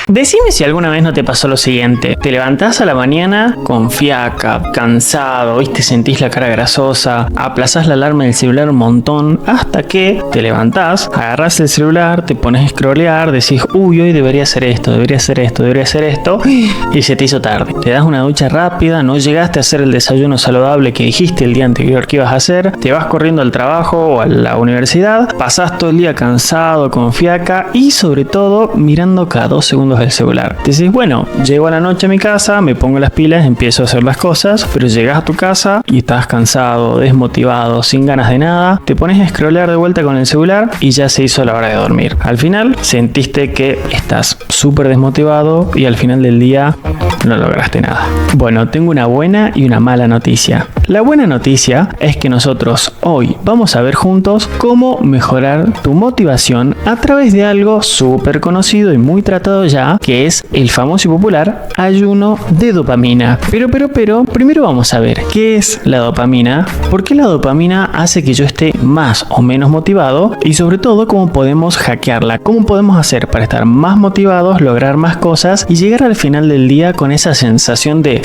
Decime si alguna vez no te pasó lo siguiente. Te levantás a la mañana con fiaca, cansado, ¿viste? Sentís la cara grasosa, aplazás la alarma del celular un montón, hasta que te levantás, agarrás el celular, te pones a scrollear, decís, uy, hoy debería hacer esto, debería hacer esto, debería hacer esto, y se te hizo tarde. Te das una ducha rápida, no llegaste a hacer el desayuno saludable que dijiste el día anterior que ibas a hacer, te vas corriendo al trabajo o a la universidad, pasás todo el día cansado, con fiaca y sobre todo mirando cada 2 segundos el celular. Te decís, bueno, llego a la noche a mi casa, me pongo las pilas, empiezo a hacer las cosas, pero llegas a tu casa y estás cansado, desmotivado, sin ganas de nada, te pones a scrollear de vuelta con el celular y ya se hizo la hora de dormir. Al final sentiste que estás súper desmotivado y al final del día no lograste nada. Bueno, tengo una buena y una mala noticia. La buena noticia es que nosotros hoy vamos a ver juntos cómo mejorar tu motivación a través de algo súper conocido y muy tratado ya, que es el famoso y popular ayuno de dopamina. Pero, primero vamos a ver qué es la dopamina, por qué la dopamina hace que yo esté más o menos motivado y sobre todo cómo podemos hackearla, cómo podemos hacer para estar más motivados, lograr más cosas y llegar al final del día con esa sensación de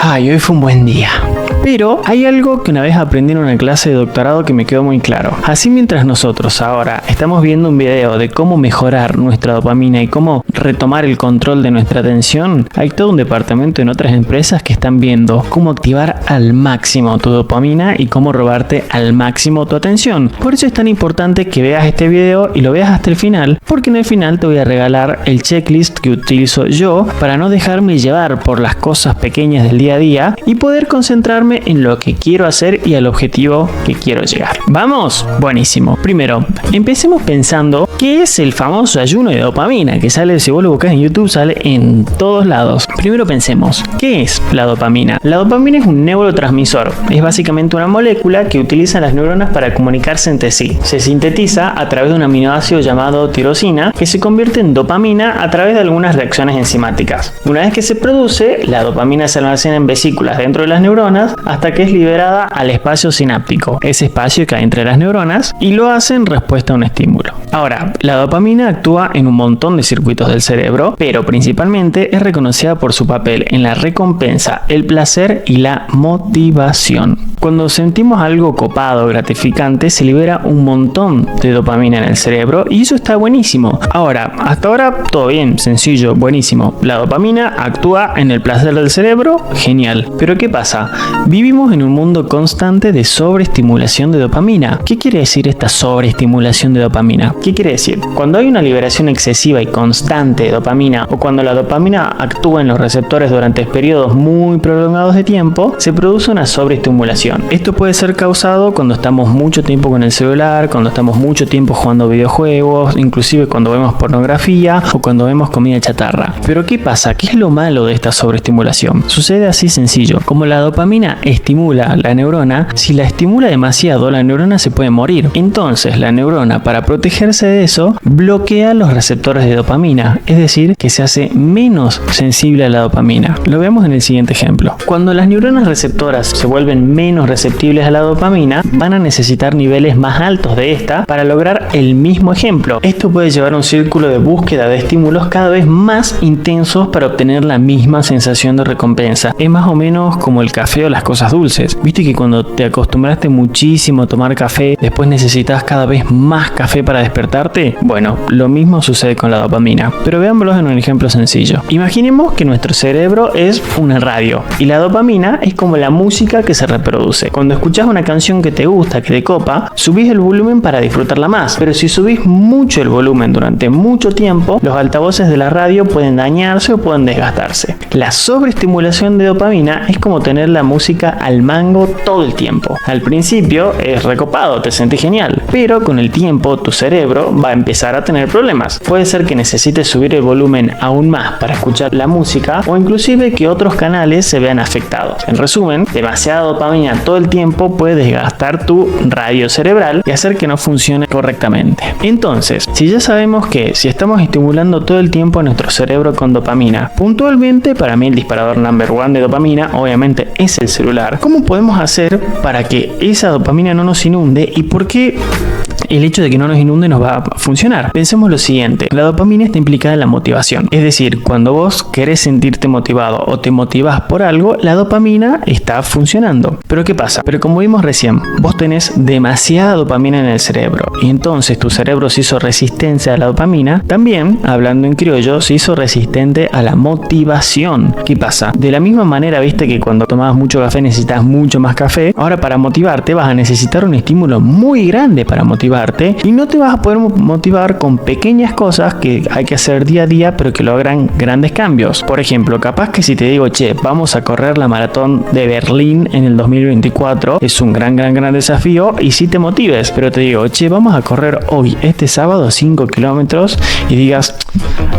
¡ay, hoy fue un buen día! Pero hay algo que una vez aprendí en una clase de doctorado que me quedó muy claro. Así mientras nosotros ahora estamos viendo un video de cómo mejorar nuestra dopamina y cómo retomar el control de nuestra atención, hay todo un departamento en otras empresas que están viendo cómo activar al máximo tu dopamina y cómo robarte al máximo tu atención. Por eso es tan importante que veas este video y lo veas hasta el final, porque en el final te voy a regalar el checklist que utilizo yo para no dejarme llevar por las cosas pequeñas del día a día y poder concentrarme en lo que quiero hacer y al objetivo que quiero llegar. ¿Vamos? Buenísimo. Primero, empecemos pensando qué es el famoso ayuno de dopamina, que sale, si vos lo buscas en YouTube, sale en todos lados. Primero pensemos, ¿qué es la dopamina? La dopamina es un neurotransmisor. Es básicamente una molécula que utilizan las neuronas para comunicarse entre sí. Se sintetiza a través de un aminoácido llamado tirosina, que se convierte en dopamina a través de algunas reacciones enzimáticas. Una vez que se produce, la dopamina se almacena en vesículas dentro de las neuronas hasta que es liberada al espacio sináptico, ese espacio que hay entre las neuronas, y lo hace en respuesta a un estímulo. Ahora, la dopamina actúa en un montón de circuitos del cerebro, pero principalmente es reconocida por su papel en la recompensa, el placer y la motivación. Cuando sentimos algo copado, gratificante, se libera un montón de dopamina en el cerebro y eso está buenísimo. Ahora, hasta ahora todo bien, sencillo, buenísimo. La dopamina actúa en el placer del cerebro, genial. Pero ¿qué pasa? Vivimos en un mundo constante de sobreestimulación de dopamina. ¿Qué quiere decir esta sobreestimulación de dopamina? ¿Qué quiere decir? Cuando hay una liberación excesiva y constante de dopamina o cuando la dopamina actúa en los receptores durante periodos muy prolongados de tiempo, se produce una sobreestimulación. Esto puede ser causado cuando estamos mucho tiempo con el celular, cuando estamos mucho tiempo jugando videojuegos, inclusive cuando vemos pornografía o cuando vemos comida chatarra. Pero ¿qué pasa? ¿Qué es lo malo de esta sobreestimulación? Sucede así sencillo. Como la dopamina estimula la neurona, si la estimula demasiado, la neurona se puede morir. Entonces, la neurona, para protegerse de eso, bloquea los receptores de dopamina, es decir, que se hace menos sensible a la dopamina. Lo vemos en el siguiente ejemplo. Cuando las neuronas receptoras se vuelven menos receptibles a la dopamina, van a necesitar niveles más altos de esta para lograr el mismo ejemplo. Esto puede llevar a un círculo de búsqueda de estímulos cada vez más intensos para obtener la misma sensación de recompensa. Es más o menos como el café o las cosas dulces. Viste que cuando te acostumbraste muchísimo a tomar café, después necesitas cada vez más café para despertarte. Bueno, lo mismo sucede con la dopamina. Pero veámoslo en un ejemplo sencillo. Imaginemos que nuestro cerebro es una radio y la dopamina es como la música que se reproduce. Cuando escuchás una canción que te gusta, que te copa, subís el volumen para disfrutarla más. Pero si subís mucho el volumen durante mucho tiempo, los altavoces de la radio pueden dañarse o pueden desgastarse. La sobreestimulación de dopamina es como tener la música al mango todo el tiempo. Al principio es recopado, te sentís genial, pero con el tiempo tu cerebro va a empezar a tener problemas. Puede ser que necesites subir el volumen aún más para escuchar la música o inclusive que otros canales se vean afectados. En resumen, demasiada dopamina todo el tiempo puede desgastar tu radio cerebral y hacer que no funcione correctamente. Entonces, si ya sabemos que si estamos estimulando todo el tiempo a nuestro cerebro con dopamina, puntualmente para mí el disparador number one de dopamina obviamente es el celular. celular, ¿cómo podemos hacer para que esa dopamina no nos inunde y por qué el hecho de que no nos inunde nos va a funcionar? Pensemos lo siguiente: la dopamina está implicada en la motivación, es decir, cuando vos querés sentirte motivado o te motivás por algo, la dopamina está funcionando. Pero ¿qué pasa? Pero como vimos recién, vos tenés demasiada dopamina en el cerebro y entonces tu cerebro se hizo resistente a la dopamina. También, hablando en criollo, se hizo resistente a la motivación. ¿Qué pasa? De la misma manera, viste que cuando tomabas mucho café necesitas mucho más café. Ahora, para motivarte vas a necesitar un estímulo muy grande para motivarte y no te vas a poder motivar con pequeñas cosas que hay que hacer día a día pero que logran grandes cambios. Por ejemplo, capaz que si te digo, che, vamos a correr la maratón de Berlín en el 2024, es un gran desafío y si te motives, pero te digo, che, vamos a correr hoy, este sábado, 5 kilómetros y digas,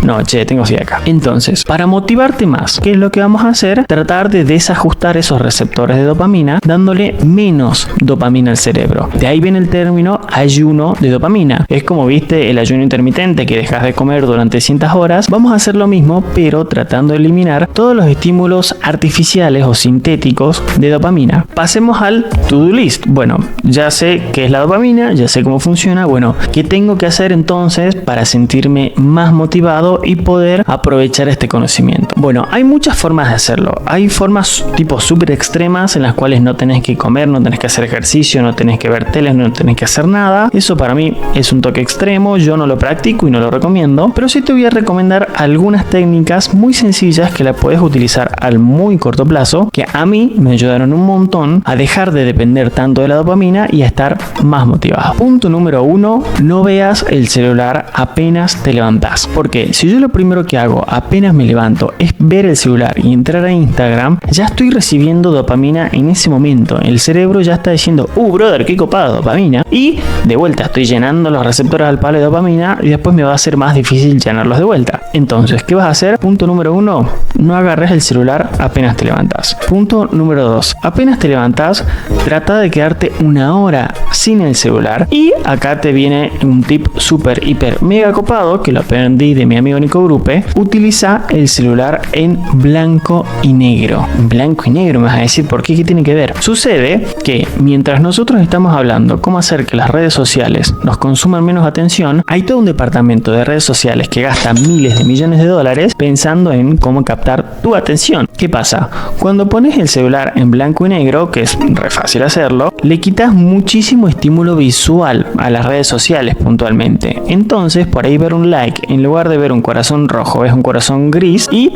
no, che, tengo fiaca. Entonces, para motivarte más, ¿qué es lo que vamos a hacer? Tratar de desajustar esos receptores de dopamina dándole menos dopamina al cerebro. De ahí viene el término ayuno de dopamina. Es como, viste, el ayuno intermitente, que dejas de comer durante ciertas horas. Vamos a hacer lo mismo, pero tratando de eliminar todos los estímulos artificiales o sintéticos de dopamina. Pasemos al to-do list. Bueno, ya sé qué es la dopamina, ya sé cómo funciona. Bueno, ¿qué tengo que hacer entonces para sentirme más motivado y poder aprovechar este conocimiento? Bueno, hay muchas formas de hacerlo. Hay formas tipo súper extremas en las cuales no tenés que comer, no tenés que hacer ejercicio, no tenés que ver tele, no tenés que hacer nada. Eso para mí es un toque extremo, yo no lo practico y no lo recomiendo, pero sí te voy a recomendar algunas técnicas muy sencillas que la puedes utilizar al muy corto plazo, que a mí me ayudaron un montón a dejar de depender tanto de la dopamina y a estar más motivado. Punto número 1, no veas el celular apenas te levantás. Porque si yo lo primero que hago apenas me levanto es ver el celular y entrar a Instagram, ya estoy recibiendo dopamina en ese momento. El cerebro ya está diciendo, brother, qué copado, dopamina. Y de vuelta estoy llenando los receptores al palo de dopamina y después me va a ser más difícil llenarlos de vuelta. Entonces, ¿qué vas a hacer? Punto número 1, no agarres el celular apenas te levantas. Punto número 2, apenas te levantas, trata de quedarte una hora sin el celular. Y acá te viene un tip súper, hiper, mega copado que lo aprendí de mi amigo Nico Grupe. Utiliza el celular en blanco y negro. Blanco y negro, me vas a decir, ¿por qué? ¿Qué tiene que ver? Sucede que mientras nosotros estamos hablando cómo hacer que las redes sociales nos consuman menos atención, hay todo un departamento de redes sociales que gasta miles de millones de dólares pensando en cómo captar tu atención. ¿Qué pasa? Cuando pones el celular en blanco y negro, que es re fácil hacerlo, le quitas muchísimo estímulo visual a las redes sociales puntualmente. Entonces, por ahí ver un like, en lugar de ver un corazón rojo, ves un corazón gris y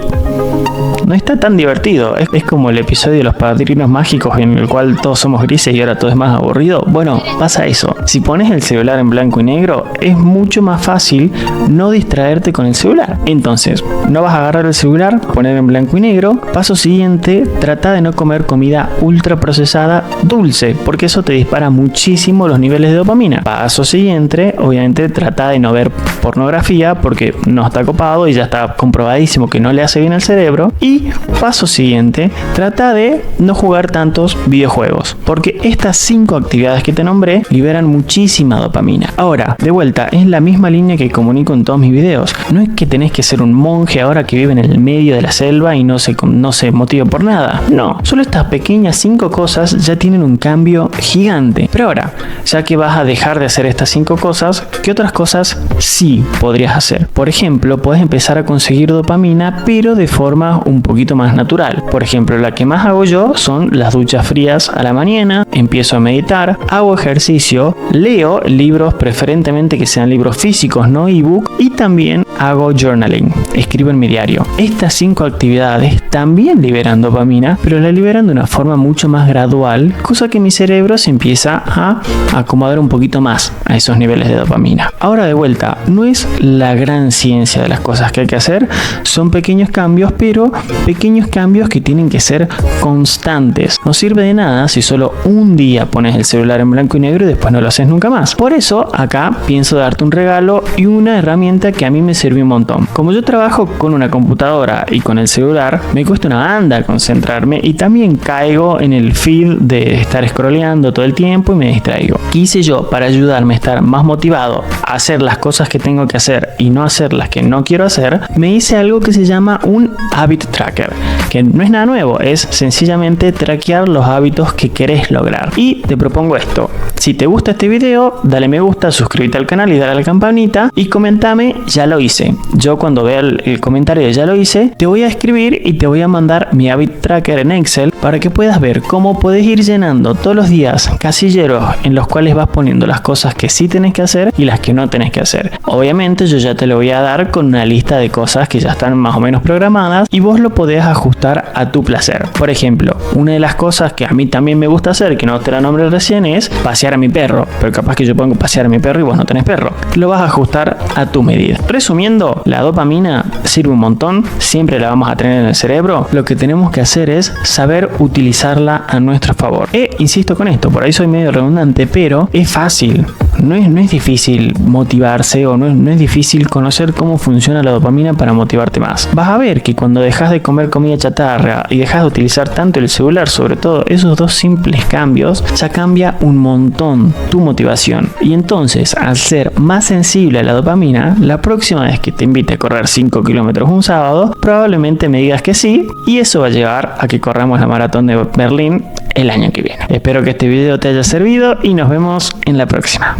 no está tan divertido. Es como el episodio de los padrinos mágicos en el cual todos somos grises y ahora todo es más aburrido. Bueno, pasa eso. Si pones el celular en blanco y negro, es mucho más fácil no distraerte con el celular. Entonces, no vas a agarrar el celular, poner en blanco y negro. Paso siguiente, trata de no comer comida ultra procesada dulce, porque eso te dispara muchísimo los niveles de dopamina. Paso siguiente, obviamente trata de no ver pornografía porque no está copado y ya está comprobadísimo que no le hace bien al cerebro. Y paso siguiente, trata de no jugar tantos videojuegos, porque estas 5 actividades que te nombré liberan muchísima dopamina. Ahora, de vuelta, es la misma línea que comunico en todos mis videos. No es que tenés que ser un monje ahora que vive en el medio de la selva y no se motiva por nada. No, solo estas pequeñas 5 cosas ya tienen un cambio gigante. Pero ahora, ya que vas a dejar de hacer estas 5 cosas, ¿qué otras cosas sí podrías hacer? Por ejemplo, puedes empezar a conseguir dopamina, pero de forma un poquito más natural. Por ejemplo, la que más hago yo son las duchas frías a la mañana, empiezo a meditar, hago ejercicio, leo libros, preferentemente que sean libros físicos, no ebook, y también hago journaling, escribo en mi diario. Estas 5 actividades también liberan dopamina, pero la liberan de una forma mucho más gradual, cosa que mi cerebro se empieza a acomodar un poquito más a esos niveles de dopamina. Ahora, de vuelta, no es la gran ciencia de las cosas que hay que hacer, son pequeños cambios, pero pequeños cambios que tienen que ser constantes. No sirve de nada si solo un día pones el celular en blanco y negro y después no lo haces nunca más. Por eso, acá pienso darte un regalo y una herramienta que a mí me sirvió un montón. Como yo trabajo con una computadora y con el celular, me cuesta una banda concentrarme y también caigo en el feed de estar scrolleando todo el tiempo y me distraigo. ¿Qué hice yo para ayudarme a estar más motivado a hacer las cosas que tengo que hacer y no hacer las que no quiero hacer? Me hice algo que se llama un habit tracker, que no es nada nuevo, es sencillamente traquear los hábitos que querés lograr. Y te propongo esto: si te gusta este video, dale me gusta, suscríbete al canal y dale a la campanita y comentame ya lo hice. Yo cuando vea el comentario de ya lo hice, te voy a escribir y te voy a mandar mi habit tracker en Excel para que puedas ver cómo puedes ir llenando todos los días casilleros en los cuales vas poniendo las cosas que sí tenés que hacer y las que no tenés que hacer. Obviamente yo ya te lo voy a dar con una lista de cosas que ya están más o menos programadas y vos lo podés ajustar a tu placer. Por ejemplo, una de las cosas que a mí también me gusta hacer, que no te la nombré recién, es pasear a mi perro, pero capaz que yo pongo pasear a mi perro y vos no tenés perro. Lo vas a ajustar a tu medida. Resumiendo, la dopamina sirve un montón, siempre la vamos a tener en el cerebro. Lo que tenemos que hacer es saber utilizarla a nuestro favor. Insisto con esto, por ahí soy medio redundante, pero es fácil. No es difícil motivarse o no es difícil conocer cómo funciona la dopamina para motivarte más. Vas a ver que cuando dejas de comer comida chatarra y dejas de utilizar tanto el celular, sobre todo esos dos simples cambios, ya cambia un montón tu motivación. Y entonces, al ser más sensible a la dopamina, la próxima vez que te invite a correr 5 kilómetros un sábado, probablemente me digas que sí, y eso va a llevar a que corramos la maratón de Berlín el año que viene. Espero que este video te haya servido y nos vemos en la próxima.